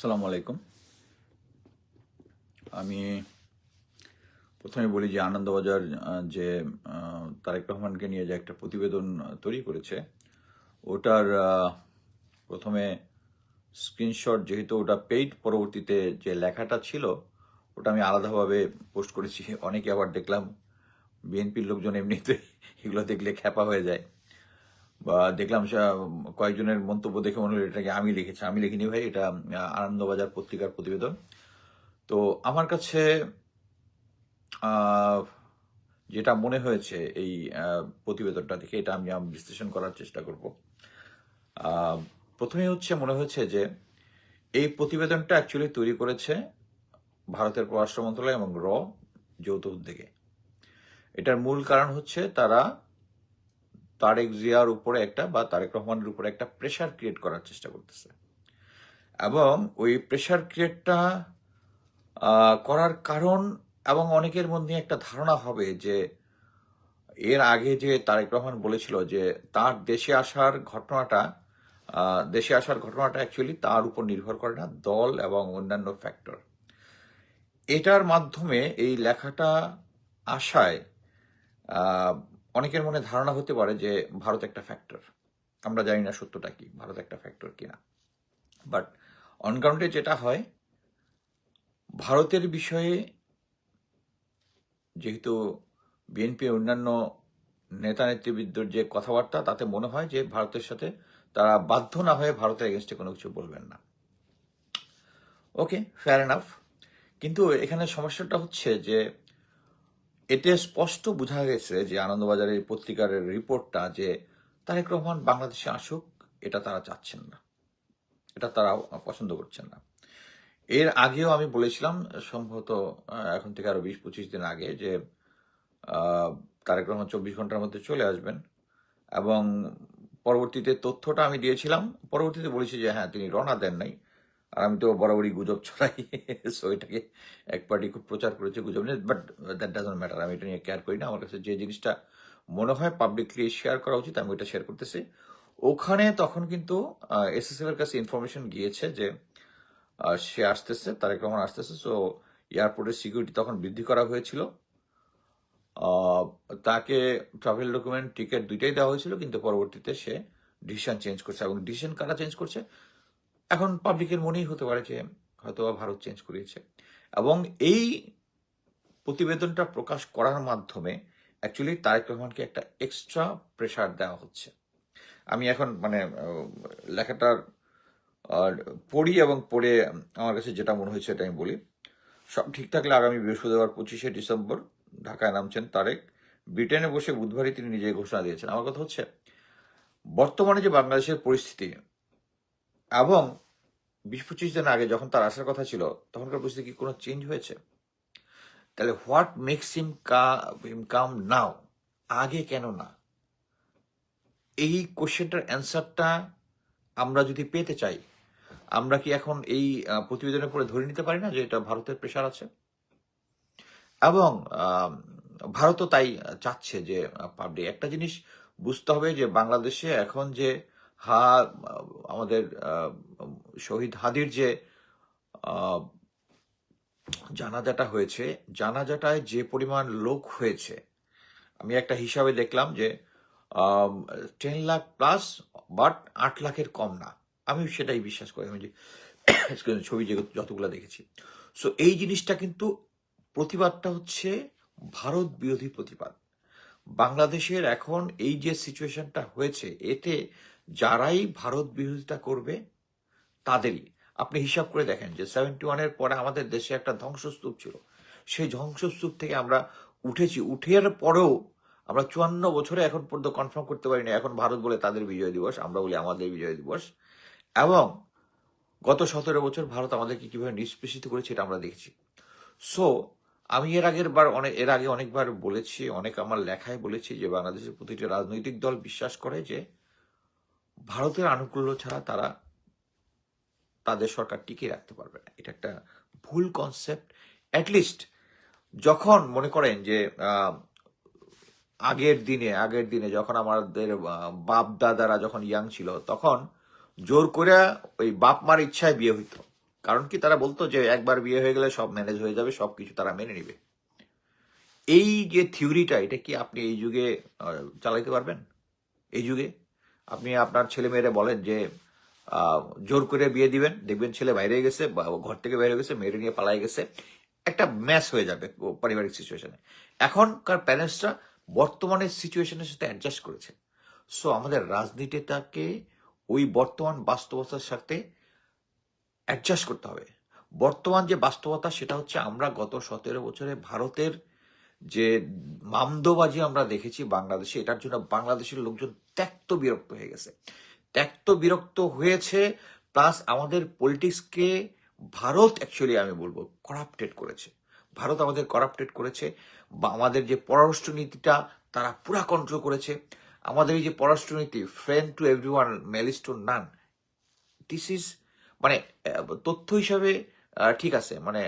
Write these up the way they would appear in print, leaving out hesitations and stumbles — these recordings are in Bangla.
আসসালামু আলাইকুম। আমি প্রথমে বলি যে আনন্দবাজার যে তারেক রহমানকে নিয়ে যে একটা প্রতিবেদন তৈরি করেছে, ওটার প্রথমে স্ক্রিনশট, যেহেতু ওটা পেইড, পরবর্তীতে যে লেখাটা ছিল ওটা আমি আলাদাভাবে পোস্ট করেছি। অনেকে আবার দেখলাম বিএনপির লোকজন এমনিতে এগুলো দেখলে খ্যাপা হয়ে যায়, বা দেখলাম কয়েকজনের মন্তব্য দেখে মনে হলো এটাকে আমি লিখেছি। আমি লিখিনি ভাই, এটা আনন্দবাজার পত্রিকার প্রতিবেদন। তো আমার কাছে যেটা মনে হয়েছে এই প্রতিবেদনটা দেখে, এটা আমি বিশ্লেষণ করার চেষ্টা করব। প্রথমে মনে হয়েছে যে এই প্রতিবেদনটা অ্যাকচুয়ালি তৈরি করেছে ভারতের পররাষ্ট্র মন্ত্রণালয় এবং যৌথ উদ্যোগে। এটার মূল কারণ হচ্ছে তারা তারেক জিয়ার উপরে বা তারেক রহমানের উপরে একটা প্রেশার ক্রিয়েট করার চেষ্টা করতেছে, এবং ওই প্রেশার ক্রিয়েটটা করার কারণ, এবং অনেকের মধ্যে একটা ধারণা হবে যে এর আগে যে তারেক রহমান বলেছিল যে তার দেশে আসার ঘটনাটা অ্যাকচুয়ালি তার উপর নির্ভর করে না, দল এবং অন্যান্য ফ্যাক্টর। এটার মাধ্যমে এই লেখাটা আসায় অনেকের মনে ধারণা হতে পারে যে ভারত একটা ফ্যাক্টর। আমরা জানি না সত্যটা কি, ভারত একটা ফ্যাক্টর কিনা। বাট অনগ্রাউন্ডে যেটা হয়, ভারতের বিষয়ে যেহেতু বিএনপি অন্যান্য নেতা নেতৃবৃন্দর যে কথাবার্তা, তাতে মনে হয় যে ভারতের সাথে তারা বাধ্য না হয়ে ভারতের এগেনস্টে কোনো কিছু বলবেন না। ওকে, ফেয়ার এনাফ। কিন্তু এখানে সমস্যাটা হচ্ছে যে এতে স্পষ্ট বোঝা গেছে যে আনন্দবাজারের পত্রিকার রিপোর্টটা, যে তারেক রহমান বাংলাদেশে আসুক এটা তারা চাচ্ছেন না, এটা তারা পছন্দ করছেন না। এর আগেও আমি বলেছিলাম, সম্ভবত এখন থেকে আরো 20-25 দিন আগে, যে তারেক রহমান 24 ঘন্টার মধ্যে চলে আসবেন, এবং পরবর্তীতে তথ্যটা আমি দিয়েছিলাম। পরবর্তীতে বলেছি যে হ্যাঁ, তিনি রওনা দেন নাই। আর আমি তো বরাবরই গুজব ছড়াই, সো এটাকে এক পার্টি খুব প্রচার করেছে গুজব নিয়ে, বাট দ্যাট ডাজন্ট ম্যাটার। আমি এটা নিয়ে কেয়ার করি না। আমার কাছে যে জিনিসটা মনে হয় পাবলিকলি শেয়ার করা উচিত, আমি ওইটা শেয়ার করতেছি। ওখানে তখন কিন্তু এসএসএফ এর কাছে ইনফরমেশন গিয়েছে যে সে আসতেছে, তারেক রহমান আসতেছে। সো এয়ারপোর্টের সিকিউরিটি তখন বৃদ্ধি করা হয়েছিল। তাকে ট্রাভেল ডকুমেন্ট, টিকিট দুইটাই দেওয়া হয়েছিল, কিন্তু পরবর্তীতে সে ডিসিশন চেঞ্জ করছে। এবং ডিসিশন কারা চেঞ্জ করছে, এখন পাবলিকের মনেই হতে পারে যে হয়তো ভারত চেঞ্জ করিয়েছে। এবং এই প্রতিবেদনটা প্রকাশ করার মাধ্যমে অ্যাকচুয়ালি তারেক রহমানকে একটা এক্সট্রা প্রেশার দেওয়া হচ্ছে। আমি এখন লেখাটার পড়ি, এবং পড়ে আমার কাছে যেটা মনে হয়েছে এটা আমি বলি। সব ঠিক থাকলে আগামী বৃহস্পতিবার 25শে ডিসেম্বর ঢাকায় নামছেন তারেক। ব্রিটেনে বসে বুধবারই তিনি নিজে ঘোষণা দিয়েছেন। আমার কথা হচ্ছে, বর্তমানে যে বাংলাদেশের পরিস্থিতি, এবং 20-25 দিন আগে যখন তার আসার কথা ছিল, তখনকার পরিস্থিতি কি কোনো চেঞ্জ হয়েছে? তাহলে হোয়াট মেক্স হিম কাম নাও? আগে কেন না? এই কোশ্চেনটার অ্যান্সারটা আমরা যদি পেতে চাই, আমরা কি এখন এই প্রতিবেদনের পরে ধরে নিতে পারি না যে এটা ভারতের প্রেশার আছে? এবং ভারতও তাই চাচ্ছে যে পাবলিক একটা জিনিস বুঝতে হবে, যে বাংলাদেশে এখন যে আমাদের শহীদ হাদির যে জানাজাটা হয়েছে, জানাজাটায় যে পরিমাণ লোক হয়েছে, আমি একটা হিসাবে দেখলাম যে 10 লাখ প্লাস, বাট 8 লাখের কম না। আমি সেটাই বিশ্বাস করি, আমি যে ছবি যতগুলো দেখেছি। সো এই জিনিসটা কিন্তু, প্রতিবাদটা হচ্ছে ভারত বিরোধী প্রতিবাদ। বাংলাদেশের এখন এই যে সিচুয়েশনটা হয়েছে, এতে যারাই ভারত বিরোধিতা করবে তাদেরই। আপনি হিসাব করে দেখেন যে 71-এর পরে আমাদের দেশে একটা ধ্বংসস্তূপ ছিল, সেই ধ্বংসস্তূপ থেকে আমরা উঠেছি। উঠের পরেও আমরা 54 বছরে এখন পর্যন্ত কনফার্ম করতে পারিনি এখন ভারত বলে তাদের বিজয় দিবস, আমরা বলি আমাদের বিজয় দিবস। এবং গত 17 বছর ভারত আমাদেরকে কিভাবে নিষ্পেষিত করেছে এটা আমরা দেখেছি। সো আমি এর আগে অনেকবার বলেছি, অনেক আমার লেখায় বলেছি, যে বাংলাদেশের প্রতিটি রাজনৈতিক দল বিশ্বাস করে যে ভারতের আনুকূল্য ছাড়া তারা তাদের সরকার টিকিয়ে রাখতে পারবে না। এটা একটা ভুল কনসেপ্ট। অ্যাটলিস্ট যখন মনে করেন যে আগের দিনে যখন আমাদের বাপ দাদারা যখন ইয়াং ছিল, তখন জোর করে ওই বাপ মার ইচ্ছায় বিয়ে হইতো। কারণ কি, তারা বলতো যে একবার বিয়ে হয়ে গেলে সব ম্যানেজ হয়ে যাবে, সবকিছু তারা মেনে নিবে। এই যে থিওরিটা, এটা কি আপনি এই যুগে চালাইতে পারবেন? এই যুগে আপনি আপনার ছেলে মেয়েরা বলেন যে জোর করে বিয়ে দিবেন, দেখবেন ছেলে বাইরে গেছে বা ঘর থেকে বাইরে গেছে, মেয়েরে নিয়ে পালাই গেছে, একটা ম্যাচ হয়ে যাবে পারিবারিক সিচুয়েশনে। এখনকার প্যারেন্টসরা বর্তমানের সিচুয়েশনের সাথে অ্যাডজাস্ট করেছে। সো আমাদের রাজনীতিটাকে ওই বর্তমান বাস্তবতার সাথে অ্যাডজাস্ট করতে হবে। বর্তমান যে বাস্তবতা সেটা হচ্ছে, আমরা গত 17 বছরে ভারতের যে মামদোবাজি আমরা দেখেছি বাংলাদেশে, এটার জন্য বাংলাদেশের লোকজন ত্যক্ত বিরক্ত হয়ে গেছে, ত্যক্ত বিরক্ত হয়েছে। প্লাস আমাদের পলিটিক্সকে ভারত অ্যাকচুয়ালি আমি বলবো করাপ্টেড করেছে। ভারত আমাদের করাপ্টেড করেছে, বা আমাদের যে পররাষ্ট্রনীতিটা তারা পুরা কন্ট্রোল করেছে। আমাদের এই যে পররাষ্ট্রনীতি, friend to everyone malice to none, this is মানে তথ্য হিসাবে ঠিক আছে, মানে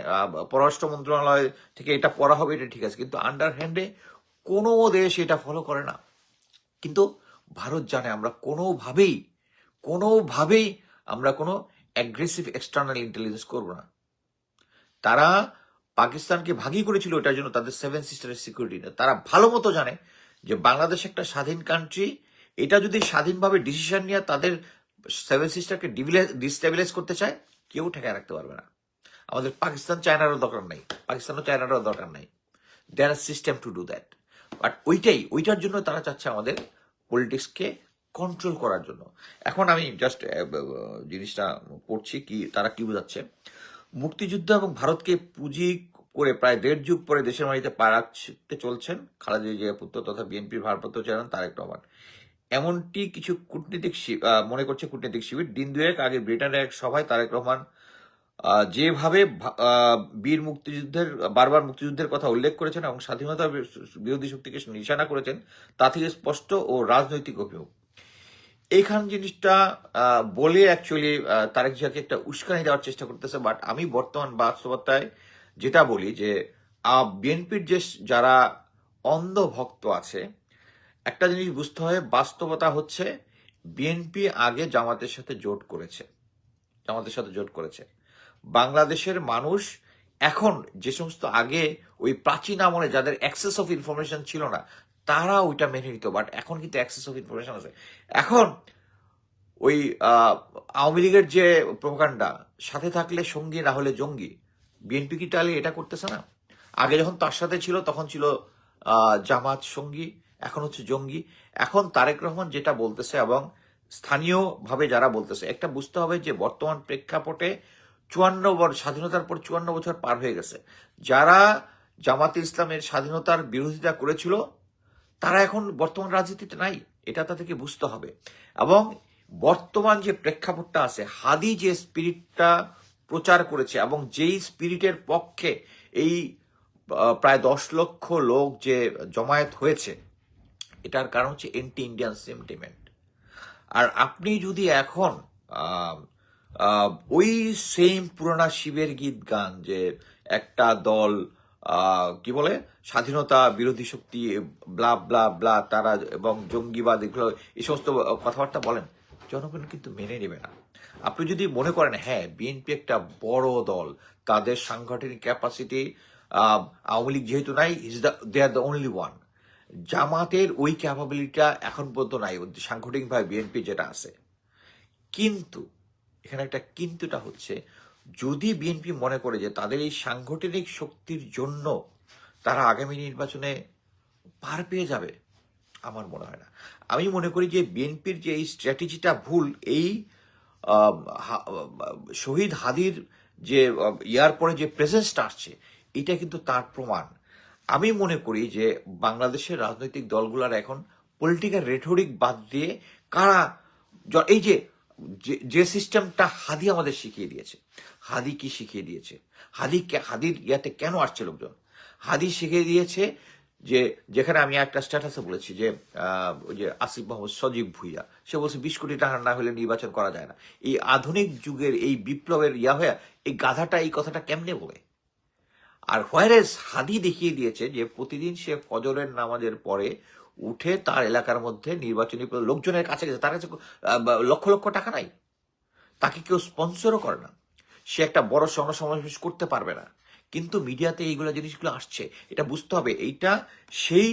পররাষ্ট্র মন্ত্রণালয় থেকে এটা পড়া হবে, এটা ঠিক আছে, কিন্তু আন্ডার হ্যান্ডে কোনো দেশ এটা ফলো করে না। কিন্তু ভারত জানে আমরা কোনোভাবেই আমরা কোনো অ্যাগ্রেসিভ এক্সটার্নাল ইন্টেলিজেন্স করব না। তারা পাকিস্তানকে ভাগই করেছিল এটার জন্য তাদের 7 সিস্টারের সিকিউরিটি না। তারা ভালো মতো জানে যে বাংলাদেশ একটা স্বাধীন কান্ট্রি, এটা যদি স্বাধীনভাবে ডিসিশন নিয়ে তাদের 7 সিস্টারকে ডিস্টেবিলাইজ করতে চায়, কেউ ঠেকায় রাখতে পারবে না। আমাদের পাকিস্তান চায়নারও দরকার নাই, পাকিস্তানও চায়নারও দরকার নাই। There are system to do that. But ওইটার জন্য তারা চাচ্ছে আমাদের পলিটিক্সকে কন্ট্রোল করার জন্য। এখন আমি জাস্ট জিনিসটা পড়ছি, কি তারা কি বোঝাচ্ছে। মুক্তিযুদ্ধ এবং ভারতকে পুঁজি করে প্রায় 1.5 যুগ পরে দেশের মাটিতে পা রাখতে চলছেন খালেদা জিয়ার পুত্র তথা বিএনপির ভারপ্রাপ্ত চেয়ারম্যান তারেক রহমান। এমনটি কিছু কূটনীতিক মনে করছে কূটনীতিক শিবির। দিন দুয়েক আগে ব্রিটেনের এক সভায় তারেক রহমান যেভাবে বীর মুক্তিযুদ্ধের বারবার মুক্তিযুদ্ধের কথা উল্লেখ করেছেন এবং স্বাধীনতা বিরোধী শক্তিকে নিশানা করেছেন, তা থেকে স্পষ্ট ও রাজনৈতিক অভিযোগ। এইখান জিনিসটা বলে অ্যাকচুয়ালি তারেক জিয়াকে একটা উস্কানি দেওয়ার চেষ্টা করতেছে। বাট আমি বর্তমান বাস্তবতায় যেটা বলি যে বিএনপির যে যারা অন্ধ ভক্ত আছে, একটা জিনিস বুঝতে হয়, বাস্তবতা হচ্ছে বিএনপি আগে জামাতের সাথে জোট করেছে। বাংলাদেশের মানুষ এখন যে সমস্ত আগে ওই প্রাচীন আমলে যাদের অ্যাক্সেস অফ ইনফরমেশন ছিল না, তারা ওইটা মেনে নিত। বাট এখন কিন্তু অ্যাক্সেস অফ ইনফরমেশন আছে। এখন ওই আওয়ামী লীগের যে প্রোপাগান্ডা, সাথে থাকলে সঙ্গী না হলে জঙ্গি, বিএনপি কি তাহলে এটা করতেছে না? আগে যখন তার সাথে ছিল তখন ছিল জামাত সঙ্গী, এখন হচ্ছে জঙ্গি। এখন তারেক রহমান যেটা বলতেছে এবং স্থানীয়ভাবে যারা বলতেছে, একটা বুঝতে হবে যে বর্তমান প্রেক্ষাপটে স্বাধীনতার পর 54 বছর পার হয়ে গেছে। যারা জামাতে ইসলামের স্বাধীনতার বিরোধিতা করেছিল তারা এখন বর্তমান রাজনীতিতে নাই, এটা তাদেরকে বুঝতে হবে। এবং বর্তমান যে প্রেক্ষাপটটা আছে, হাদি যে স্পিরিটটা প্রচার করেছে এবং যেই স্পিরিটের পক্ষে এই প্রায় 10 লক্ষ লোক যে জমায়েত হয়েছে, এটার কারণ হচ্ছে এন্টি ইন্ডিয়ান সেন্টিমেন্ট। আর আপনি যদি এখন ওই সেম পুরোনা শিবের গীত গান, যে একটা দল কি বলে স্বাধীনতা বিরোধী শক্তি ব্লা ব্লা ব্লা তারা এবং জঙ্গিবাদ, এগুলো এই সমস্ত কথাবার্তা বলেন, জনগণ কিন্তু মেনে নেবে না। আপনি যদি মনে করেন হ্যাঁ বিএনপি একটা বড় দল, তাদের সাংগঠনিক ক্যাপাসিটি আওয়ামী লীগ যেহেতু নাই, দে আর দ্য অনলি ওয়ান, জামাতের ওই ক্যাপাবিলিটিটা এখন পর্যন্ত নাই সাংগঠনিকভাবে বিএনপি যেটা আছে। কিন্তু এখানে একটা কিন্তুটা হচ্ছে, যদি বিএনপি মনে করে যে তাদের এই সাংগঠনিক শক্তির জন্য তারা আগামী নির্বাচনে পার পেয়ে যাবে, আমার মনে হয় না। আমি মনে করি যে বিএনপির যে এই স্ট্র্যাটেজিটা ভুল। এই শহীদ হাদির যে ইয়ার পরে যে প্রেজেন্সটা আসছে, এটা কিন্তু তার প্রমাণ। আমি মনে করি যে বাংলাদেশের রাজনৈতিক দলগুলোর এখন পলিটিক্যাল রেটরিক বাদ দিয়ে কারা এই যে সিস্টেমটা হাদি আমাদের শিখিয়ে দিয়েছে। হাদি কি শিখিয়ে দিয়েছে? হাদির ইয়াতে কেন আসছে লোকজন? হাদি শিখিয়ে দিয়েছে যে, যেখানে আমি একটা স্ট্যাটাসে বলেছি যে ওই যে আসিফ মোহাম্মদ সজীব ভুইয়া, সে বলছে 20 কোটি টাকা না হলে নির্বাচন করা যায় না। এই আধুনিক যুগের এই বিপ্লবের হয়ে এই গাধাটা এই কথাটা কেমনে বলে? আর হোয়ারেস হাদি দেখিয়ে দিয়েছে যে প্রতিদিন সে ফজরের নামাজের পরে উঠে তার এলাকার মধ্যে নির্বাচনী লোকজনের কাছে গেছে, তার কাছে লক্ষ লক্ষ টাকা নাই, তাকে কেউ স্পন্সরও করে না, সে একটা বড় সমাবেশ করতে পারবে না। কিন্তু মিডিয়াতে এইগুলো জিনিসগুলো আসছে, এটা বুঝতে হবে এইটা সেই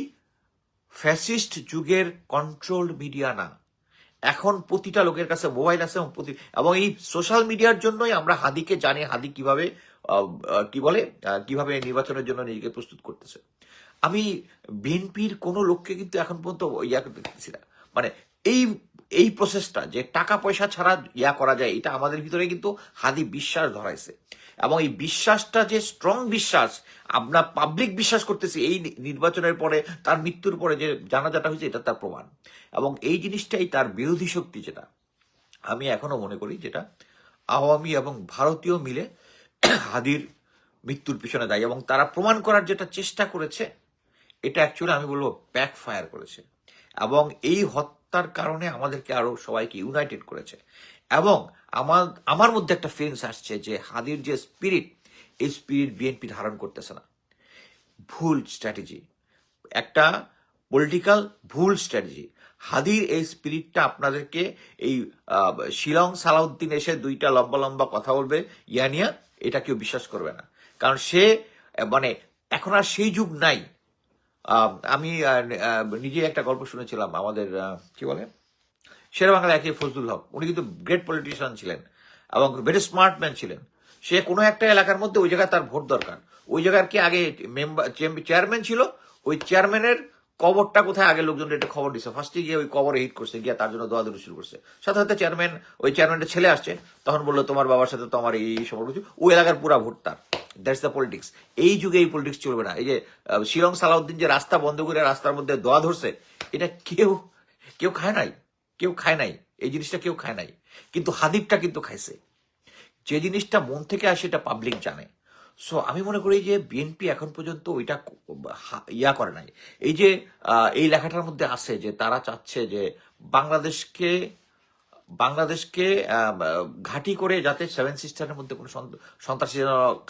ফ্যাসিস্ট যুগের কন্ট্রোলড মিডিয়া না। এখন প্রতিটা লোকের কাছে মোবাইল আছে এবং এই সোশ্যাল মিডিয়ার জন্যই আমরা হাদিকে জানি হাদি কিভাবে কিভাবে নির্বাচনের জন্য নিজেকে প্রস্তুত করতেছে। আমি বিএনপির কোনো লোককে কিন্তু এখন পর্যন্ত করতে দেখতেছি না। মানে এই এই প্রসেসটা যে টাকা পয়সা ছাড়া করা যায়, এটা আমাদের ভিতরে কিন্তু হাদি বিশ্বাস ধরাইছে। এবং এই বিশ্বাসটা যে স্ট্রং বিশ্বাস, আমরা পাবলিক বিশ্বাস করতেছি এই নির্বাচনের পরে, তার মৃত্যুর পরে যে জানাজাটা হয়েছে, এটা তার প্রমাণ। এবং এই জিনিসটাই তার বিরোধী শক্তি, যেটা আমি এখনো মনে করি, যেটা আওয়ামী এবং ভারতীয় মিলে হাদির মৃত্যুর পিছনে দায়ী। এবং তারা প্রমাণ করার যেটা চেষ্টা করেছে, এটা অ্যাকচুয়ালি আমি বলবো ব্যাক ফায়ার করেছে। এবং এই হত্যার কারণে আমাদেরকে আরো সবাইকে ইউনাইটেড করেছে। এবং আমার মধ্যে একটা ফিলিংস আসছে যে হাদির যে স্পিরিট, এই স্পিরিট বিএনপি ধারণ করতেছে না। ভুল স্ট্র্যাটেজি, একটা পলিটিক্যাল ভুল স্ট্র্যাটেজি। হাদির এই স্পিরিটটা আপনাদেরকে এই শিলং সালাউদ্দিন এসে দুইটা লম্বা লম্বা কথা বলবে নিয়ে, এটা কেউ বিশ্বাস করবে না। কারণ সে মানে এখন আর সেই যুগ নাই। আমি নিজে একটা গল্প শুনেছিলাম, আমাদের কি বলে শেরে বাংলা একই ফজলুল হক, উনি কিন্তু গ্রেট পলিটিশিয়ান ছিলেন এবং ভেরি স্মার্ট ম্যান ছিলেন। সে কোনো একটা এলাকার মধ্যে ওই জায়গায় তার ভোট দরকার, ওই জায়গার কি আগে চেয়ারম্যান ছিল, ওই চেয়ারম্যানের কবরটা কোথায় আগে লোকজন একটা খবর দিচ্ছে, ফার্স্টে গিয়ে ওই কবরে হিট করছে, গিয়ে তার জন্য দোয়া দৌড়ি শুরু করছে। সাথে সাথে চেয়ারম্যানের ছেলে আসছে, তখন বললো তোমার বাবার সাথে তো আমার এই সম্পর্ক, ওই এলাকার পুরা ভোট তার। That's the politics. এই যুগে এই পলিটিক্স চলবে না। এই যে শিলং সালাউদ্দিন যে রাস্তা বন্ধ করে রাস্তার মধ্যে দোয়া ধরছে, এটা কেউ খায় নাই, কেউ খায় নাই, এই জিনিসটা কেউ খায় নাই। কিন্তু হাদিবটা কিন্তু খাইছে। যে জিনিসটা মন থেকে আসে, এটা পাবলিক জানে। সো আমি মনে করি যে বিএনপি এখন পর্যন্ত ওইটা করে নাই। এই যে এই লেখাটার মধ্যে আছে যে তারা চাচ্ছে যে বাংলাদেশকে ঘাঁটি করে যাতে 7 সিস্টারের মধ্যে কোনো সন্ত্রাসী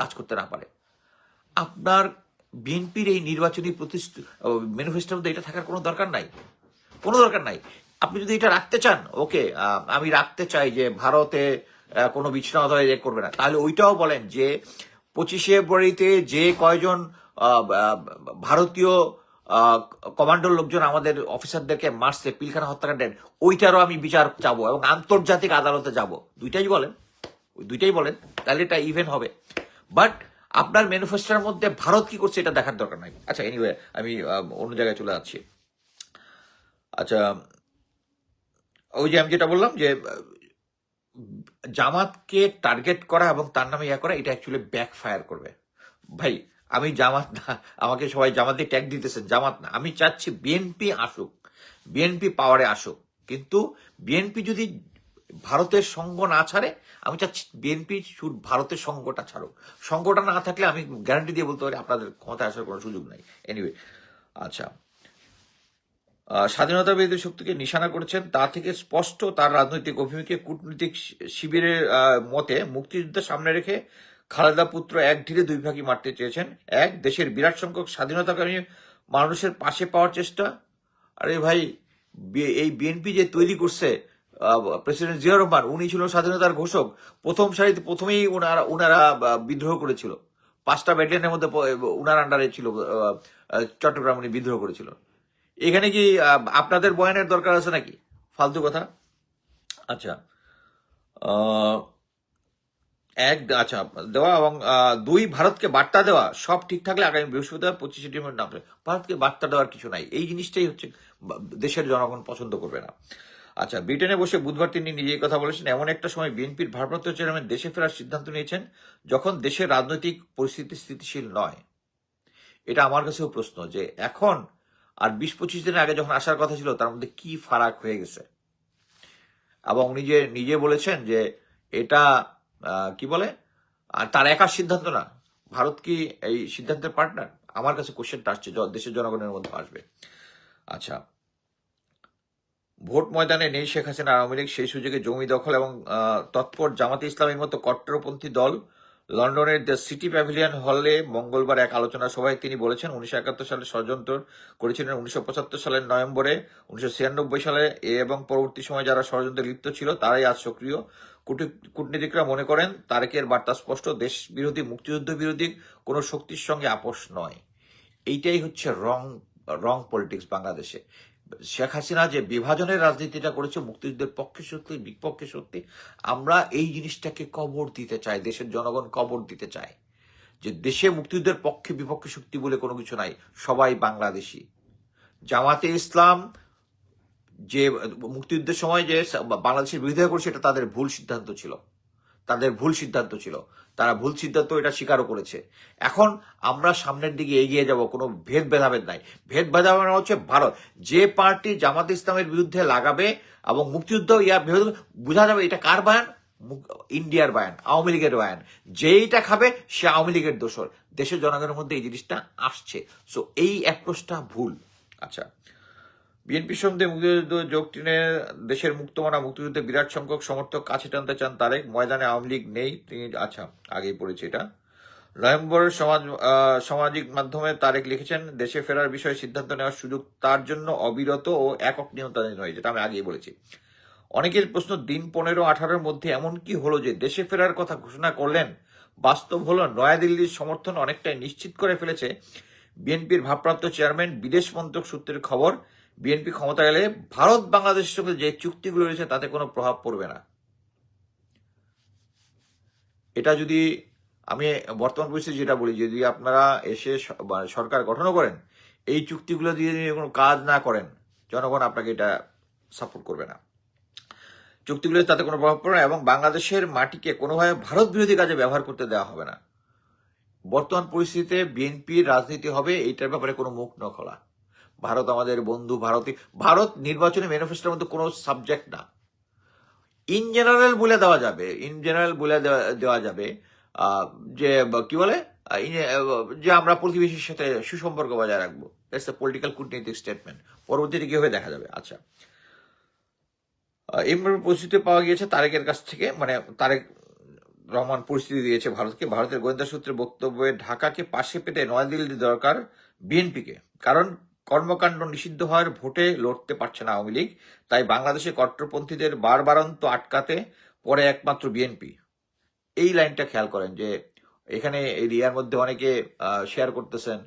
কাজ করতে না পারে। আপনার বিএনপির এই নির্বাচনী ম্যানিফেস্টোর মধ্যে এটা থাকার কোনো দরকার নাই। আপনি যদি এটা রাখতে চান, ওকে, আমি রাখতে চাই যে ভারতে কোনো বিচ্ছিন্নতা করবে না, তাহলে ওইটাও বলেন যে 25শে ফেব্রুয়ারিতে যে কয়জন ভারতীয় কমান্ডোর লোকজন আমাদের অফিসারদেরকে মারছে, পিলখানা হত্যাকাণ্ডের, ওইটারও আমি বিচার চাবো এবং আন্তর্জাতিক আদালতে যাব। দুইটাই বলেন, তাহলে এটা ইভেন হবে। বাট আপনার ম্যানিফেস্টোর মধ্যে ভারত কি করছে এটা দেখার দরকার নাই। আচ্ছা, এনিওয়ে, আমি অন্য জায়গায় চলে যাচ্ছি। আচ্ছা, ওই যে আমি যেটা বললাম যে জামাতকে টার্গেট করা এবং তার নামে করা, এটা অ্যাকচুয়ালি ব্যাক ফায়ার করবে। ভাই, আমি জামাত না, আমাকে সবাই জামাতে ট্যাগ দিতেছেন, জামাত না। আমি চাচ্ছি বিএনপি আসুক, বিএনপি পাওয়ারে আসুক, কিন্তু বিএনপি যদি ভারতের সঙ্গ না ছাড়ে, আমি চাচ্ছি বিএনপি ভারতের সঙ্গটা ছাড়ুক। সঙ্গটা না থাকলে আমি গ্যারান্টি দিয়ে বলতে পারি আপনাদের ক্ষমতায় আসার কোনো সুযোগ নাই। এনিওয়ে, আচ্ছা, স্বাধীনতা বিরোধী শক্তিকে নিশানা করেছেন, তা থেকে স্পষ্ট তার রাজনৈতিক অভিমুখে। কূটনৈতিক শিবিরের মতে মুক্তিযুদ্ধের সামনে রেখে খালেদা পুত্র এক ঢিলে দুই ভাগই মারতে চেয়েছেন। এক, দেশের বিরাট সংখ্যক স্বাধীনতাকামী মানুষের পাশে পাওয়ার চেষ্টা। আরে ভাই, এই বিএনপি যে তৈরি করছে প্রেসিডেন্ট জিয়া রহমান, উনি ছিল স্বাধীনতার ঘোষক। প্রথম সারিতে প্রথমেই উনারা বিদ্রোহ করেছিল। 5টা ব্যাটালিয়নের মধ্যে উনার আন্ডারে ছিল চট্টগ্রাম, উনি বিদ্রোহ করেছিল। এখানে কি আপনাদের বয়ানের দরকার আছে নাকি? ফালতু কথা। আচ্ছা, আচ্ছা দেওয়া এবং 2, ভারতকে বার্তা দেওয়া, সব ঠিক থাকলে আগামী বৃহস্পতিবার 25শে ডিসেম্বর নামবে। ভারতকে বার্তা দেওয়ার কিছু নাই, এই জিনিসটাই হচ্ছে দেশের জনগণ পছন্দ করবে না। আচ্ছা, ব্রিটেনে বসে বুধবার তিনি নিজেই কথা বলেছেন, এমন একটা সময় বিএনপির ভারপ্রাপ্ত চেয়ারম্যান দেশে ফেরার সিদ্ধান্ত নিয়েছেন যখন দেশের রাজনৈতিক পরিস্থিতি স্থিতিশীল নয়। এটা আমার কাছেও প্রশ্ন যে এখন আর 20-25 দিন আগে যখন আসার কথা ছিল, তার মধ্যে কি ফারাক হয়ে গেছে। এবং নিজে বলেছেন যে এটা কি বলে, আর তার একার সিদ্ধান্ত না, ভারত কি এই সিদ্ধান্তের পার্টনার? আমার কাছে কোশ্চেনটা আসছে, দেশের জনগণের মধ্যে আসবে। আচ্ছা, ভোট ময়দানে নেই শেখ হাসিনা আওয়ামী লীগ, সেই সুযোগে জমি দখল এবং তৎপর জামাতে ইসলামের মতো কট্টরপন্থী দল। লন্ডনের দ্য সিটি প্যাভিলিয়ন হলে মঙ্গলবার এক আলোচনা সভায় তিনি বলেছেন, 1971 সালে ষড়যন্ত্র করেছিলেন, 1975 সালের নভেম্বরে, 1996 সালে এবং পরবর্তী সময় যারা ষড়যন্ত্রে লিপ্ত ছিল তারাই আজ সক্রিয়। কূটনীতিকরা মনে করেন তারেকের বার্তা স্পষ্ট, দেশ বিরোধী মুক্তিযুদ্ধ বিরোধী কোনো শক্তির সঙ্গে আপোষ নয়। এইটাই হচ্ছে রং পলিটিক্স বাংলাদেশে। শেখ হাসিনা যে বিভাজনের রাজনীতিটা করেছে, মুক্তিযুদ্ধের পক্ষে সত্যি বিপক্ষে সত্যি, আমরা এই জিনিসটাকে কবর দিতে চাই, দেশের জনগণ কবর দিতে চায় যে দেশে মুক্তিযুদ্ধের পক্ষে বিপক্ষে শক্তি বলে কোনো কিছু নাই, সবাই বাংলাদেশি। জামাতে ইসলাম যে মুক্তিযুদ্ধের সময় যে বাংলাদেশের বিরোধিতা করছে, এটা তাদের ভুল সিদ্ধান্ত ছিল, তারা ভুল সিদ্ধান্ত এটা স্বীকারও করেছে। এখন আমরা সামনের দিকে এগিয়ে যাব, কোনো ভেদাভেদ নাই। ভেদাভেদ হচ্ছে ভারত যে পার্টি জামাতে ইসলামের বিরুদ্ধে লাগাবে এবং মুক্তিযুদ্ধ বোঝা যাবে এটা কার বায়ান, ইন্ডিয়ার বায়ান, আওয়ামী লীগের বায়ান। যেইটা খাবে সে আওয়ামী লীগের দোসর। দেশের জনগণের মধ্যে এই জিনিসটা আসছে, সো এই অ্যাপ্রোচটা ভুল। আচ্ছা, বিএনপির সঙ্গে মুক্তিযুদ্ধ যোগ টেনে দেশের মুক্তমানা মুক্তিযুদ্ধে বিরাট সংখ্যক সমর্থক কাছে টানতে চান তারেক, ময়দানে আওয়ামী লীগ নেই তিনি। আচ্ছা, আগেই পড়েছি এটা। নভেম্বরের সামাজিক মাধ্যমে তারেক লিখেছেন, দেশে ফেরার বিষয়ে সিদ্ধান্ত নেওয়ার সুযোগ তার জন্য অবিরত ও একক নিয়ন্ত্রণাধীন হয়েছে, যেটা আমি আগেই বলেছি। অনেকের প্রশ্ন, দিন 15-18 মধ্যে এমন কি হলো যে দেশে ফেরার কথা ঘোষণা করলেন? বাস্তব হলো নয়াদিল্লির সমর্থন অনেকটাই নিশ্চিত করে ফেলেছে বিএনপির ভারপ্রাপ্ত চেয়ারম্যান। বিদেশ মন্ত্রক সূত্রের খবর, বিএনপি ক্ষমতা গেলে ভারত বাংলাদেশের সঙ্গে যে চুক্তিগুলো রয়েছে তাতে কোনো প্রভাব পড়বে না। এটা যদি আমি বর্তমান পরিস্থিতি যেটা বলি, যদি আপনারা এসে সরকার গঠনও করেন, এই চুক্তিগুলো দিয়ে কোনো কাজ না করেন, জনগণ আপনাকে এটা সাপোর্ট করবে না। চুক্তিগুলো তাতে কোনো প্রভাব পড়বে না এবং বাংলাদেশের মাটিকে কোনোভাবে ভারত বিরোধী কাজে ব্যবহার করতে দেওয়া হবে না। বর্তমান পরিস্থিতিতে বিএনপির রাজনীতি হবে এইটার ব্যাপারে কোনো মুখ ন খোলা। ভারত আমাদের বন্ধু, ভারত নির্বাচনী ম্যানিফেস্টোর মধ্যে কোনো সাবজেক্ট না। ইন জেনারেল বলে দেওয়া যাবে যে কি বলে যে আমরা প্রতিবেশীর সাথে সুসম্পর্ক বজায় রাখবো। ইটস এ পলিটিক্যাল কূটনৈতিক স্টেটমেন্ট, পরবর্তীতে কি হবে দেখা যাবে। আচ্ছা, এইভাবে পরিস্থিতি পাওয়া গিয়েছে তারেকের কাছ থেকে, মানে তারেক রহমান পরিস্থিতি দিয়েছে ভারতকে। ভারতের গোয়েন্দা সূত্রে বক্তব্যে ঢাকাকে পাশে পেতে নয়াদিল্লি দরকার বিএনপিকে, কারণ কর্মকাণ্ড নিষিদ্ধ হওয়ার ভোটে লড়তে পারছে না আওয়ামী লীগ, তাই বাংলাদেশে কট্টরপন্থীদের বারবারন্ত আটকাতে পরে একমাত্র বিএনপি। এই লাইনটা খেয়াল করেন যে এখানে এরিয়ার মধ্যে অনেকে শেয়ার করতেছেন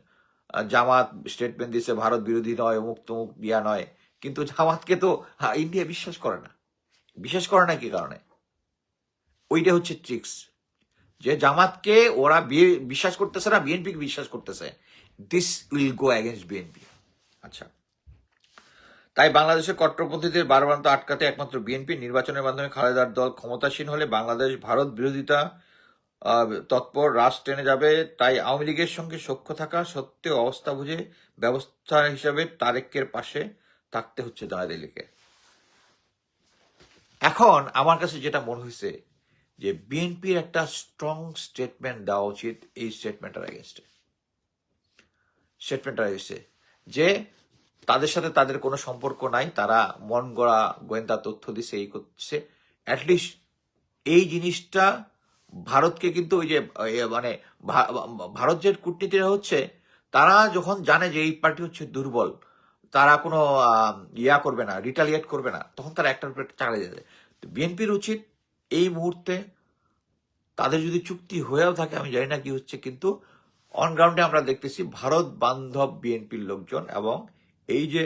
জামাত স্টেটমেন্ট দিচ্ছে ভারত বিরোধী নয়, অমুক তমুক দিয়া নয়, কিন্তু জামাতকে তো ইন্ডিয়া বিশ্বাস করে না। কি কারণে? ওইটা হচ্ছে ট্রিক্স, যে জামাতকে ওরা বিশ্বাস করতেছে না, বিএনপিকে বিশ্বাস করতেছে। This will go against BNP. আচ্ছা, তাই বাংলাদেশের কট্টরপন্থীদের বারবারন্ত আটকাতে একমাত্র বিএনপি। নির্বাচনের মাধ্যমে খালেদার দল ক্ষমতাসীন হলে বাংলাদেশ ভারত বিরোধিতা তৎপর রাশ টেনে যাবে, তাই আওয়ামী লীগের সঙ্গে সখ্য থাকা সত্ত্বেও অবস্থা বুঝে ব্যবস্থা হিসাবে তারেকের পাশে থাকতে হচ্ছে নয়াদিল্লিকে। এখন আমার কাছে যেটা মনে হয়েছে যে বিএনপির একটা স্ট্রং স্টেটমেন্ট দেওয়া উচিত এই স্টেটমেন্টের এগেইনস্টে, যে তাদের সাথে তাদের কোনো সম্পর্ক নাই, তারা মন গড়া গোয়েন্দা তথ্য দিছে, এই করছে। অ্যাটলিস্ট এই জিনিসটা ভারতকে কিন্তু ওই যে মানে ভারত যে কূটনীতিরা হচ্ছে, তারা যখন জানে যে এই পার্টি হচ্ছে দুর্বল, তারা কোনো করবে না, রিটালিয়েট করবে না, তখন তারা একটার উপর চালিয়ে যাবে। বিএনপির উচিত এই মুহূর্তে, তাদের যদি চুক্তি হয়েও থাকে, আমি জানি না কি হচ্ছে, কিন্তু অন গ্রাউন্ডে আমরা দেখতেছি ভারত বান্ধব বিএনপির লোকজন এবং এই যে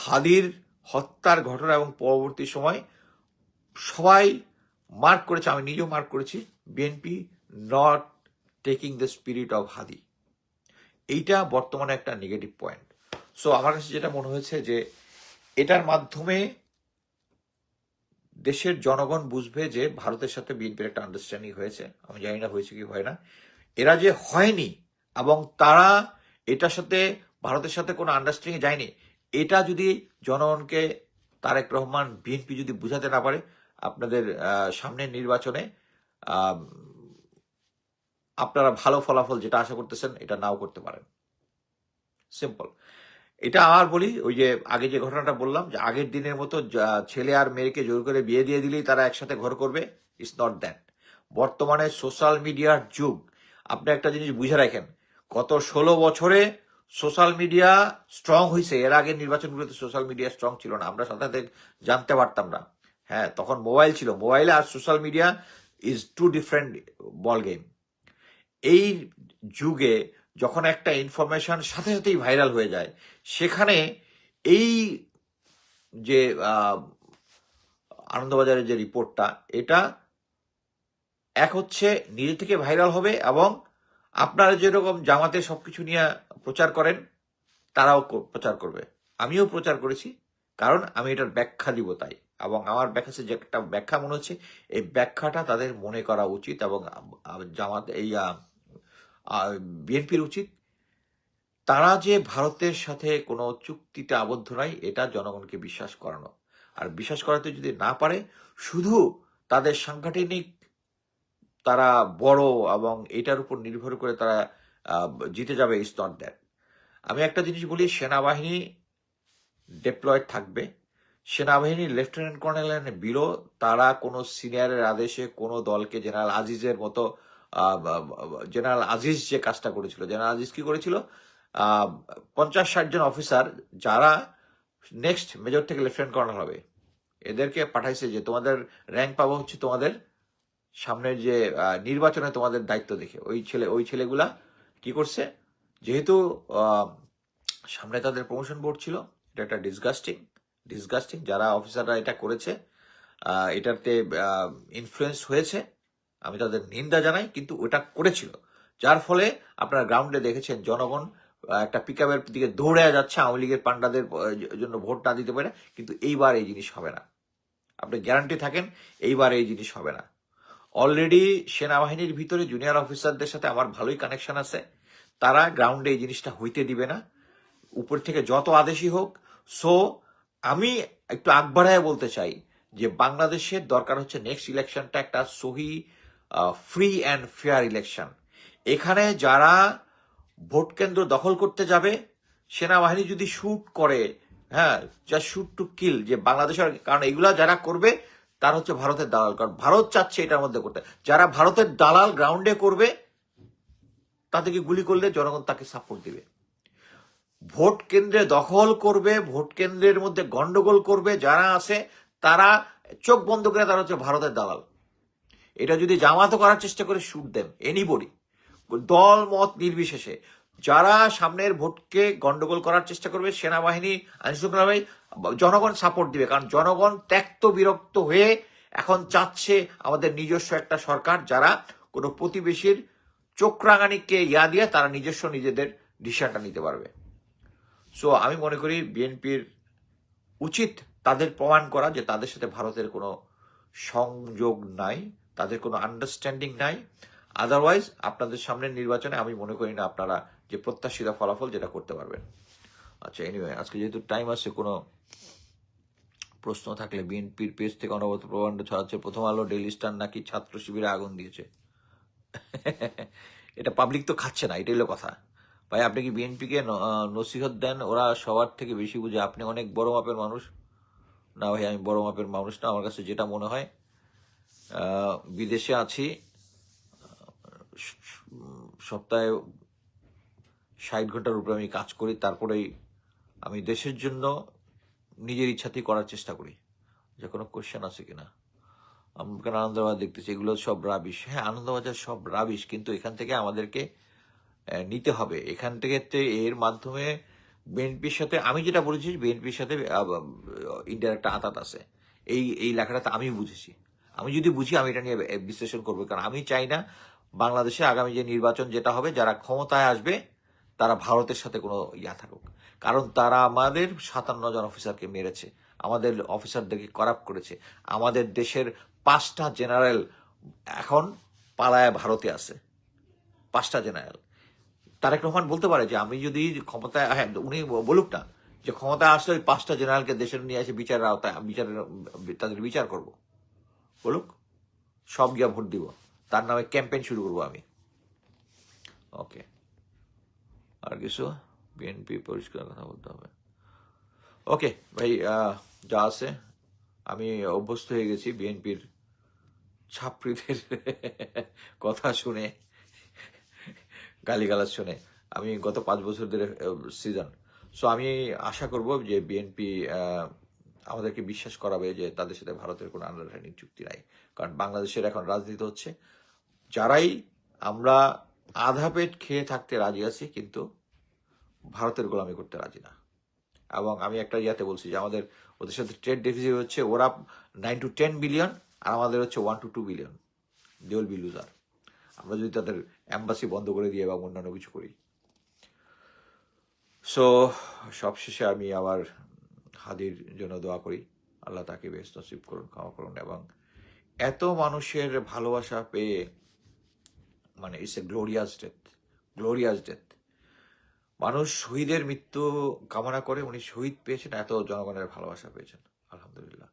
হাদির হত্যার ঘটনা এবং পরবর্তী সময় সবাই মার্ক করেছে, আমি নিজেও মার্ক করেছি, BNP not taking the spirit of Hadi. এইটা বর্তমানে একটা নেগেটিভ পয়েন্ট। সো আমার কাছে যেটা মনে হয়েছে যে এটার মাধ্যমে দেশের জনগণ বুঝবে যে ভারতের সাথে বিএনপির একটা আন্ডারস্ট্যান্ডিং হয়েছে। আমি জানি না হয়েছে কি হয় না, এরা যে হয়নি এবং তারা এটার সাথে ভারতের সাথে কোনো আন্ডারস্ট্যান্ডিং যায়নি, এটা যদি জনগণকে তারেক রহমান বিএনপি যদি বুঝাতে না পারে, আপনাদের সামনের নির্বাচনে আপনারা ভালো ফলাফল যেটা আশা করতেছেন এটা নাও করতে পারেন। সিম্পল। এটা আর বলি, ওই যে আগে যে ঘটনাটা বললাম, যে আগের দিনের মতো ছেলে আর মেয়েকে জোর করে বিয়ে দিয়ে দিলেই তারা একসাথে ঘর করবে, ইটস নট দ্যাট। বর্তমানে সোশ্যাল মিডিয়ার যুগ। আপনি একটা জিনিস বুঝে রাখেন, গত 16 বছরে সোশ্যাল মিডিয়া স্ট্রং হয়েছে। এর আগে নির্বাচনগুলোতে সোশ্যাল মিডিয়া স্ট্রং ছিল না, আমরা সাথে জানতে পারতাম না। হ্যাঁ, তখন মোবাইল ছিল, মোবাইলে আর social media is two different ball game. এই যুগে যখন একটা ইনফরমেশন সাথে সাথেই ভাইরাল হয়ে যায়, সেখানে এই যে আনন্দবাজারের যে রিপোর্টটা, এটা এক হচ্ছে নিজে থেকে ভাইরাল হবে, এবং আপনারা যেরকম জামাতে সবকিছু নিয়ে প্রচার করেন, তারাও প্রচার করবে। আমিও প্রচার করেছি, কারণ আমি এটার ব্যাখ্যা দিব তাই। এবং আমার কাছে যে একটা ব্যাখ্যা মনে হচ্ছে, এই ব্যাখ্যাটা তাদের মনে করা উচিত, এবং জামাত এই বিএনপির উচিত। তারা যে ভারতের সাথে কোনো চুক্তিতে আবদ্ধ নাই, এটা জনগণকে বিশ্বাস করানো। আর বিশ্বাস করাতে যদি না পারে, শুধু তাদের সাংগঠনিক তারা বড় এবং এটার উপর নির্ভর করে তারা জিতে যাবে, ইজ নট দ্যাট। আমি একটা জিনিস বলি, সেনাবাহিনী ডিপ্লয়েড থাকবে। সেনাবাহিনীর লেফটেন্যান্ট কর্নেল বিলো, তারা কোনো সিনিয়রের আদেশে কোনো দলকে, জেনারেল আজিজের মতো, জেনারেল আজিজ যে কাজটা করেছিল, জেনারেল আজিজ কি করেছিল, 50-60 জন অফিসার যারা নেক্সট মেজর থেকে লেফটেন্যান্ট কর্নেল হবে, এদেরকে পাঠাইছে যে তোমাদের র্যাঙ্ক পাবো হচ্ছে তোমাদের সামনের যে নির্বাচনে তোমাদের দায়িত্ব দেখে। ওই ছেলেগুলা কি করছে, যেহেতু সামনে তাদের প্রমোশন বোর্ড ছিল, এটা একটা ডিসগাস্টিং যারা অফিসাররা এটা করেছে, এটাতে ইনফ্লুয়েন্স হয়েছে, আমি তাদের নিন্দা জানাই, কিন্তু ওটা করেছিল। যার ফলে আপনারা গ্রাউন্ডে দেখেছেন জনগণ একটা পিকআপের দিকে দৌড়ে যাচ্ছে আওয়ামী লীগের পান্ডাদের জন্য ভোট না দিতে পারে। কিন্তু এইবার এই জিনিস হবে না, আপনি গ্যারান্টি থাকেন, এইবার এই জিনিস হবে না। অলরেডি সেনাবাহিনীর ভিতরে জুনিয়র অফিসারদের সাথে আমার ভালোই কানেকশন আছে, তারা গ্রাউন্ডে এই জিনিসটা হইতে দিবে না, উপর থেকে যত আদেশই হোক। সো আমি একটু আগ বাড়ায় বলতে চাই যে বাংলাদেশের দরকার হচ্ছে নেক্সট ইলেকশনটা একটা সহি, ফ্রি অ্যান্ড ফেয়ার ইলেকশন। এখানে যারা ভোট কেন্দ্র দখল করতে যাবে, সেনাবাহিনী যদি শুট করে, হ্যাঁ, যা শুট টু কিল, যে বাংলাদেশের, কারণ এগুলা যারা করবে তার হচ্ছে ভারতের দালাল, কারণ ভারত চাচ্ছে এটার মধ্যে করতে। যারা ভারতের দালাল গ্রাউন্ডে করবে, তাদেরকে গুলি করলে জনগণ তাকে সাপোর্ট দিবে। ভোট কেন্দ্রে দখল করবে, ভোট কেন্দ্রের মধ্যে গন্ডগোল করবে যারা আছে, তারা চোখ বন্ধ করে তারা হচ্ছে ভারতের দালাল। এটা যদি জামাতও করার চেষ্টা করে, শুট দেম এনিবডি, দল মত নির্বিশেষে। যারা সামনের ভোটকে গন্ডগোল করার চেষ্টা করবে, সেনাবাহিনী, আইনশৃঙ্খলা বাহিনী, জনগণ সাপোর্ট দিবে, কারণ জনগণ ত্যক্ত বিরক্ত হয়ে এখন চাচ্ছে আমাদের নিজস্ব একটা সরকার, যারা কোনো প্রতিবেশীর চোখ রাঙানিকে দিয়ে তারা নিজেদের ডিসিশনটা নিতে পারবে। সো আমি মনে করি বিএনপির উচিত তাদের প্রমাণ করা যে তাদের সাথে ভারতের কোনো সংযোগ নাই, তাদের কোনো আন্ডারস্ট্যান্ডিং নাই। আদারওয়াইজ আপনাদের সামনের নির্বাচনে আমি মনে করি না আপনারা যে প্রত্যাশিত ফলাফল যেটা করতে পারবেন। আচ্ছা, এনিওয়ে, আজকে যেহেতু টাইম আছে, কোনো প্রশ্ন থাকলে। বিএনপির পেজ থেকে অনবরত প্রবন্ধ ছড়াচ্ছে, প্রথম আলো, ডেইলি স্টার নাকি ছাত্র শিবিরে আগুন দিয়েছে। এটা পাবলিক তো খাচ্ছে না, এটাই হলো কথা। ভাই, আপনি কি বিএনপিকে নসিহত দেন? ওরা সবার থেকে বেশি বুঝে, আপনি অনেক বড় মাপের মানুষ। না ভাই, আমি বড় মাপের মানুষ না। আমার কাছে যেটা মনে হয়, বিদেশে আছি, সপ্তাহে 60 ঘন্টার উপরে আমি কাজ করি, তারপরেই আমি দেশের জন্য নিজের ইচ্ছাতেই করার চেষ্টা করি। যে কোনো কোয়েশ্চেন আছে কিনা? আমরা আনন্দবাজার দেখতেছি, এগুলো সব রাবিশ। হ্যাঁ, আনন্দবাজার সব রাবিশ, কিন্তু এখান থেকে আমাদেরকে নিতে হবে। এখান থেকে এর মাধ্যমে বিএনপির সাথে, আমি যেটা বলেছি, বিএনপির সাথে ইন্ডিয়ার একটা আঁতাত আছে। এই লেখাটা আমি বুঝেছি। আমি যদি বুঝি, আমি এটা নিয়ে বিশ্লেষণ করবো, কারণ আমি চাই না বাংলাদেশে আগামী যে নির্বাচন যেটা হবে, যারা ক্ষমতায় আসবে তারা ভারতের সাথে কোনো থাকুক। কারণ তারা আমাদের 57 জন অফিসারকে মেরেছে, আমাদের অফিসারদেরকে করাপ্ট করেছে। আমাদের দেশের 5টা জেনারেল এখন পালায় ভারতে আছে, 5টা জেনারেল। তারেক রহমান বলতে পারে যে আমি যদি ক্ষমতায়, হ্যাঁ, উনি বলুক না যে ক্ষমতায় আসলে ওই 5টা জেনারেলকে দেশের নিয়ে এসে বিচারের আওতায়, তাদের বিচার করব, বলুক, সব গিয়া ভোট দিব, তার নামে ক্যাম্পেইন শুরু করবো আমি। ওকে, আর কিছু? বিএনপি পরিষ্কার কথা বলতে হবে। ওকে ভাই, যা আছে, আমি অভ্যস্ত হয়ে গেছি বিএনপির ছাত্রীদের কথা শুনে, গালিগালাজ শুনে। আমি গত 5 বছর ধরে সিজন। সো আমি আশা করব যে বিএনপি আমাদেরকে বিশ্বাস করাবে যে তাদের সাথে ভারতের কোনো আন্ডারস্ট্যান্ডিং চুক্তি নাই। কারণ বাংলাদেশের এখন রাজনীতি হচ্ছে, যারাই আমরা আধা পেট খেয়ে থাকতে রাজি আছি, কিন্তু ভারতের গোলামি করতে রাজি না। এবং আমি একটা ইয়াতে বলছি যে ওদের সাথে ট্রেড ডেফিসিট হচ্ছে, ওরা 9 to 10 বিলিয়ন আর আমাদের হচ্ছে 1 to 2 billion. They will be loser আমরা যদি তাদের এম্বাসি বন্ধ করে দিয়ে বা অন্যান্য কিছু করি। সো সবশেষে আমি আবার হাদির জন্য দোয়া করি, আল্লাহ তাকে বেশ নসিব করুন, ক্ষমা করুন। এবং এত মানুষের ভালোবাসা পেয়ে, মানে it's a glorious death, glorious death. মানুষ শহীদের মৃত্যু কামনা করে, উনি শহীদ পেয়েছেন, এত জনগণের ভালোবাসা পেয়েছেন, আলহামদুলিল্লাহ।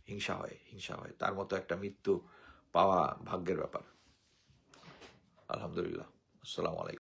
হিংসা হয়, তার মতো একটা মৃত্যু পাওয়া ভাগ্যের ব্যাপার। আলহামদুলিল্লাহ। আসসালামু আলাইকুম।